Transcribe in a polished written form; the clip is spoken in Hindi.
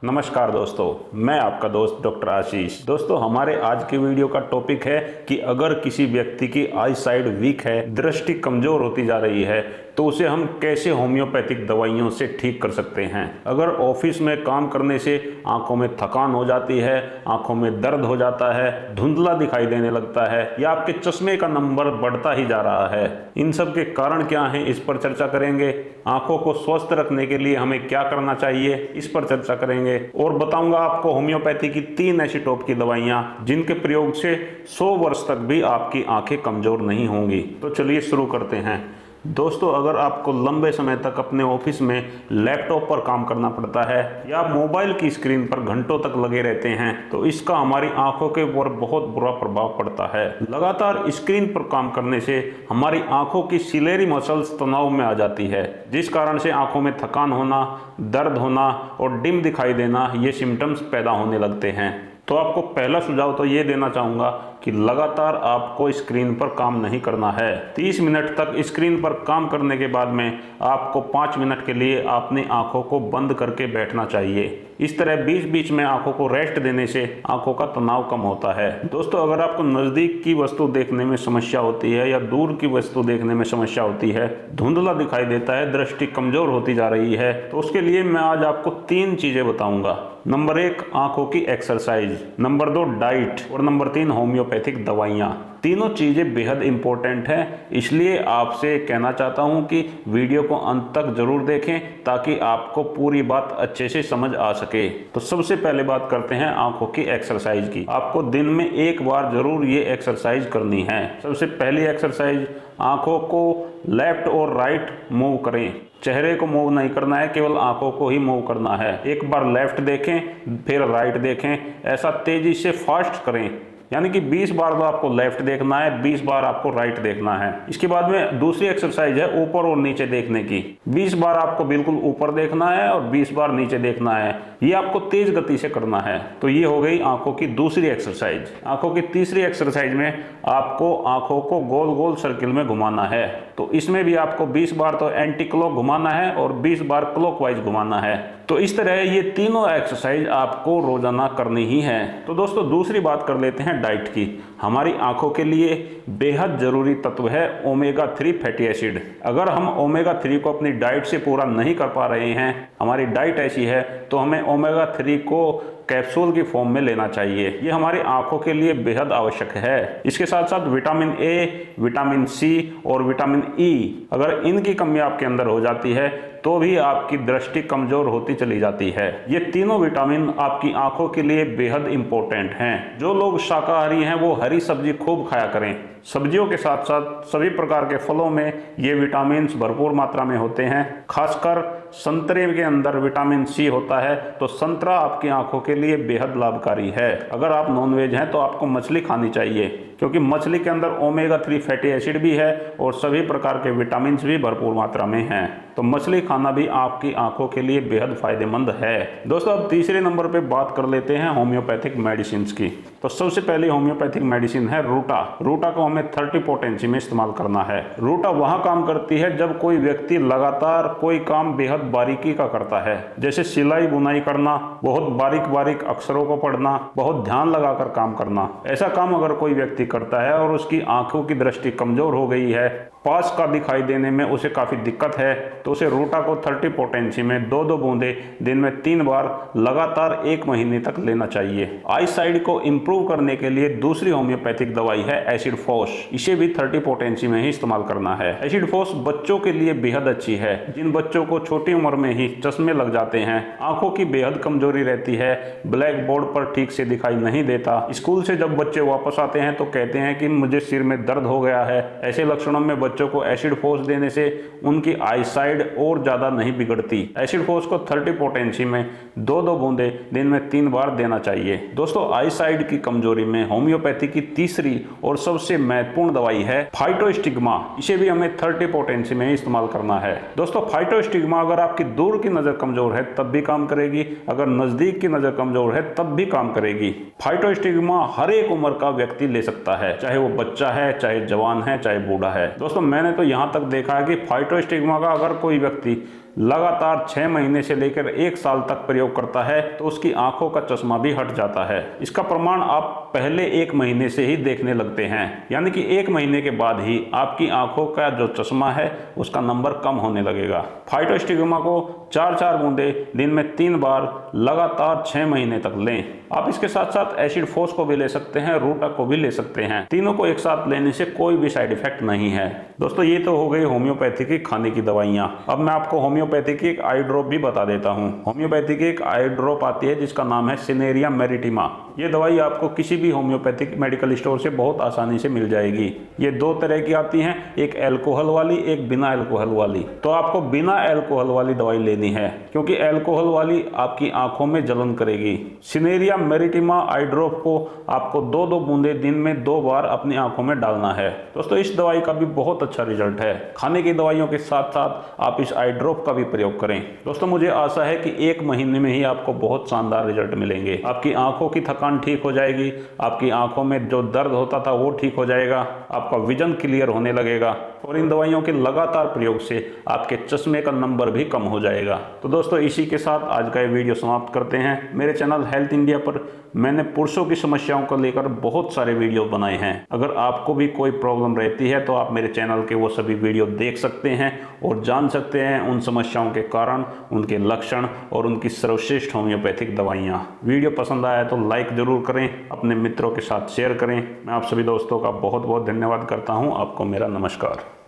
नमस्कार दोस्तों, मैं आपका दोस्त डॉक्टर आशीष। दोस्तों, हमारे आज की वीडियो का टॉपिक है कि अगर किसी व्यक्ति की आई साइड वीक है, दृष्टि कमजोर होती जा रही है, तो उसे हम कैसे होम्योपैथिक दवाइयों से ठीक कर सकते हैं। अगर ऑफिस में काम करने से आंखों में थकान हो जाती है, आंखों में दर्द हो जाता है, धुंधला दिखाई देने लगता है या आपके चश्मे का नंबर बढ़ता ही जा रहा है, इन सब के कारण क्या हैं, इस पर चर्चा करेंगे। आंखों को स्वस्थ रखने के लिए हमें क्या करना चाहिए, इस पर चर्चा करेंगे। और बताऊंगा आपको होम्योपैथी की 3 ऐसी टॉप की दवाइयां जिनके प्रयोग से 100 वर्ष तक भी आपकी आंखें कमजोर नहीं होंगी। तो चलिए शुरू करते हैं। दोस्तों, अगर आपको लंबे समय तक अपने ऑफिस में लैपटॉप पर काम करना पड़ता है या मोबाइल की स्क्रीन पर घंटों तक लगे रहते हैं, तो इसका हमारी आंखों के ऊपर बहुत बुरा प्रभाव पड़ता है। लगातार स्क्रीन पर काम करने से हमारी आंखों की सिलेरी मसल्स तनाव में आ जाती है, जिस कारण से आंखों में थकान होना, दर्द होना और डिम दिखाई देना, ये सिम्टम्स पैदा होने लगते हैं। तो आपको पहला सुझाव तो ये देना चाहूँगा कि लगातार आपको स्क्रीन पर काम नहीं करना है। 30 मिनट तक स्क्रीन पर काम करने के बाद में आपको 5 मिनट के लिए अपनी आंखों को बंद करके बैठना चाहिए। इस तरह बीच बीच में आंखों को रेस्ट देने से आंखों का तनाव कम होता है। दोस्तों, अगर आपको नज़दीक की वस्तु देखने में समस्या होती है या दूर की वस्तु देखने में समस्या होती है, धुंधला दिखाई देता है, दृष्टि कमजोर होती जा रही है, तो उसके लिए मैं आज आपको 3 चीज़ें बताऊंगा। नंबर 1, आंखों की एक्सरसाइज। Number 2, diet. और नंबर 3, होम्योपैथिक दवाइयाँ। तीनों चीज़ें बेहद इंपॉर्टेंट हैं, इसलिए आपसे कहना चाहता हूं कि वीडियो को अंत तक जरूर देखें ताकि आपको पूरी बात अच्छे से समझ आ सके। तो सबसे पहले बात करते हैं आंखों की एक्सरसाइज की। आपको दिन में 1 बार जरूर ये एक्सरसाइज करनी है। सबसे पहली एक्सरसाइज, आंखों को लेफ्ट और राइट मूव करें। चेहरे को मूव नहीं करना है, केवल आंखों को ही मूव करना है। 1 बार लेफ्ट देखें, फिर राइट देखें, ऐसा तेजी से फास्ट करें। यानी कि 20 बार तो आपको लेफ्ट देखना है, 20 बार आपको राइट देखना है। इसके बाद में दूसरी एक्सरसाइज है ऊपर और नीचे देखने की। 20 बार आपको बिल्कुल ऊपर देखना है और 20 बार नीचे देखना है। ये आपको तेज गति से करना है। तो ये हो गई आंखों की दूसरी एक्सरसाइज। आंखों की तीसरी एक्सरसाइज में आपको आंखों को गोल गोल सर्किल में घुमाना है। तो इसमें भी आपको 20 बार तो एंटी क्लॉक घुमाना है और 20 बार क्लॉकवाइज घुमाना है। तो इस तरह ये तीनों एक्सरसाइज आपको रोजाना करनी ही है। तो दोस्तों, दूसरी बात कर लेते हैं डाइट की। हमारी आंखों के लिए बेहद जरूरी तत्व है ओमेगा 3 फैटी एसिड। अगर हम ओमेगा 3 को अपनी डाइट से पूरा नहीं कर पा रहे हैं, हमारी डाइट ऐसी है, तो हमें ओमेगा 3 को कैप्सूल की फॉर्म में लेना चाहिए। ये हमारी आंखों के लिए बेहद आवश्यक है। इसके साथ साथ विटामिन ए, विटामिन सी और विटामिन ई, अगर इनकी कमी आपके अंदर हो जाती है तो भी आपकी दृष्टि कमजोर होती चली जाती है। ये तीनों विटामिन आपकी आंखों के लिए बेहद इंपॉर्टेंट हैं। जो लोग शाकाहारी हैं वो हरी सब्जी खूब खाया करें। सब्जियों के साथ साथ सभी प्रकार के फलों में ये विटामिन भरपूर मात्रा में होते हैं। खासकर संतरे के अंदर विटामिन सी होता है, तो संतरा आपकी आंखों के लिए बेहद लाभकारी है। अगर आप नॉनवेज हैं तो आपको मछली खानी चाहिए, क्योंकि मछली के अंदर ओमेगा 3 फैटी एसिड भी है और सभी प्रकार के विटामिन भी भरपूर मात्रा में हैं। तो मछली खाना भी आपकी आंखों के लिए बेहद फायदेमंद है। दोस्तों, अब तीसरे नंबर पे बात कर लेते हैं होम्योपैथिक मेडिसिन की। तो सबसे पहली होम्योपैथिक मेडिसिन है रूटा। रूटा को हमें 30 पोटेंसी में इस्तेमाल करना है। रूटा वहां काम करती है जब कोई व्यक्ति लगातार कोई काम बेहद बारीकी का करता है, जैसे सिलाई बुनाई करना, बहुत बारीक बारीक अक्षरों को पढ़ना, बहुत ध्यान लगाकर काम करना। ऐसा काम अगर कोई व्यक्ति करता है और उसकी आंखों की दृष्टि कमजोर हो गई है, पास का दिखाई देने में उसे काफी दिक्कत है, तो उसे रूटा को 30 पोटेंसी में 2-2 बूंदे दिन में 3 बार लगातार 1 महीने तक लेना चाहिए। आई साइड को इंप्रूव करने के लिए दूसरी होम्योपैथिक दवाई है एसिड फोस। इसे भी 30 पोटेंसी में ही इस्तेमाल करना है। एसिड फोस बच्चों के लिए बेहद अच्छी है। जिन बच्चों को छोटी उम्र में ही चश्मे लग जाते हैं, आंखों की बेहद कमजोरी रहती है, ब्लैक बोर्ड पर ठीक से दिखाई नहीं देता, स्कूल से जब बच्चे वापस आते हैं तो कहते हैं कि मुझे सिर में दर्द हो गया है, ऐसे लक्षणों में बच्चों को एसिड फोस देने से उनकी आई साइड और ज्यादा नहीं बिगड़ती। एसिड फोस को 30 पोटेंसी में 2-2 बूंदे दिन में 3 बार देना चाहिए। दोस्तों, आई साइड की कमजोरी में होम्योपैथी की तीसरी और सबसे महत्वपूर्ण दवाई है फाइटोस्टिग्मा। इसे भी हमें 30 पोटेंसी में इस्तेमाल करना है। दोस्तों, फाइटोस्टिग्मा अगर आपकी दूर की नजर कमजोर है तब भी काम करेगी, अगर नजदीक की नजर कमजोर है तब भी काम करेगी। फाइटोस्टिग्मा हर एक उम्र का व्यक्ति ले सकता है, चाहे वो बच्चा है, चाहे जवान है, चाहे बूढ़ा है। दोस्तों, मैंने तो यहाँ तक देखा है कि फाइटोस्टिग्मा का अगर कोई व्यक्ति लगातार 6 महीने से लेकर 1 साल तक प्रयोग करता है तो उसकी आंखों का चश्मा भी हट जाता है। इसका प्रमाण आप पहले 1 महीने से ही देखने लगते हैं, यानी कि 1 महीने के बाद ही आपकी आंखों का जो चश्मा है उसका नंबर कम होने लगेगा। फाइटोस्टिग्मा को 4-4 बूंदे दिन में 3 बार लगातार 6 महीने तक लें। आप इसके साथ साथ एसिड फोस को भी ले सकते हैं, रूटा को भी ले सकते हैं। तीनों को एक साथ लेने से कोई भी साइड इफेक्ट नहीं है। दोस्तों ये तो हो गई होम्योपैथी की खाने की दवाइयाँ। अब मैं आपको होम्योपैथी की एक आई ड्रॉप भी बता देता हूँ। होम्योपैथी की एक आई ड्रॉप आती है जिसका नाम है सिनेरिया मेरिटिमा। ये दवाई आपको किसी भी होम्योपैथिक मेडिकल स्टोर से बहुत आसानी से मिल जाएगी। ये 2 तरह की आती हैं, एक अल्कोहल वाली, एक बिना अल्कोहल वाली। तो आपको बिना अल्कोहल वाली दवाई लेनी है क्योंकि अल्कोहल वाली आपकी आंखों में जलन करेगी। सिनेरिया मेरिटिमा आई ड्रॉप को आपको 2-2 बूंदे दिन में 2 बार अपनी आंखों में डालना है। दोस्तों इस दवाई का भी बहुत अच्छा रिजल्ट है। खाने की दवाइयों के साथ साथ आप इस आई ड्रॉप का भी प्रयोग करें। दोस्तों मुझे आशा है कि 1 महीने में ही आपको बहुत शानदार रिजल्ट मिलेंगे। आपकी आंखों की थकान ठीक हो जाएगी, आपकी आंखों में जो दर्द होता था वो ठीक हो जाएगा, आपका विजन क्लियर होने लगेगा और इन दवाइयों के लगातार प्रयोग से आपके चश्मे का नंबर भी कम हो जाएगा। तो दोस्तों इसी के साथ आज का ये वीडियो समाप्त करते हैं। मेरे चैनल हेल्थ इंडिया पर मैंने पुरुषों की समस्याओं को लेकर बहुत सारे वीडियो बनाए हैं। अगर आपको भी कोई प्रॉब्लम रहती है तो आप मेरे चैनल के वो सभी वीडियो देख सकते हैं और जान सकते हैं उन समस्याओं के कारण, उनके लक्षण और उनकी सर्वश्रेष्ठ होम्योपैथिक दवाइयाँ। वीडियो पसंद आया तो लाइक जरूर करें, अपने मित्रों के साथ शेयर करें। मैं आप सभी दोस्तों का बहुत बहुत धन्यवाद करता हूँ। आपको मेरा नमस्कार।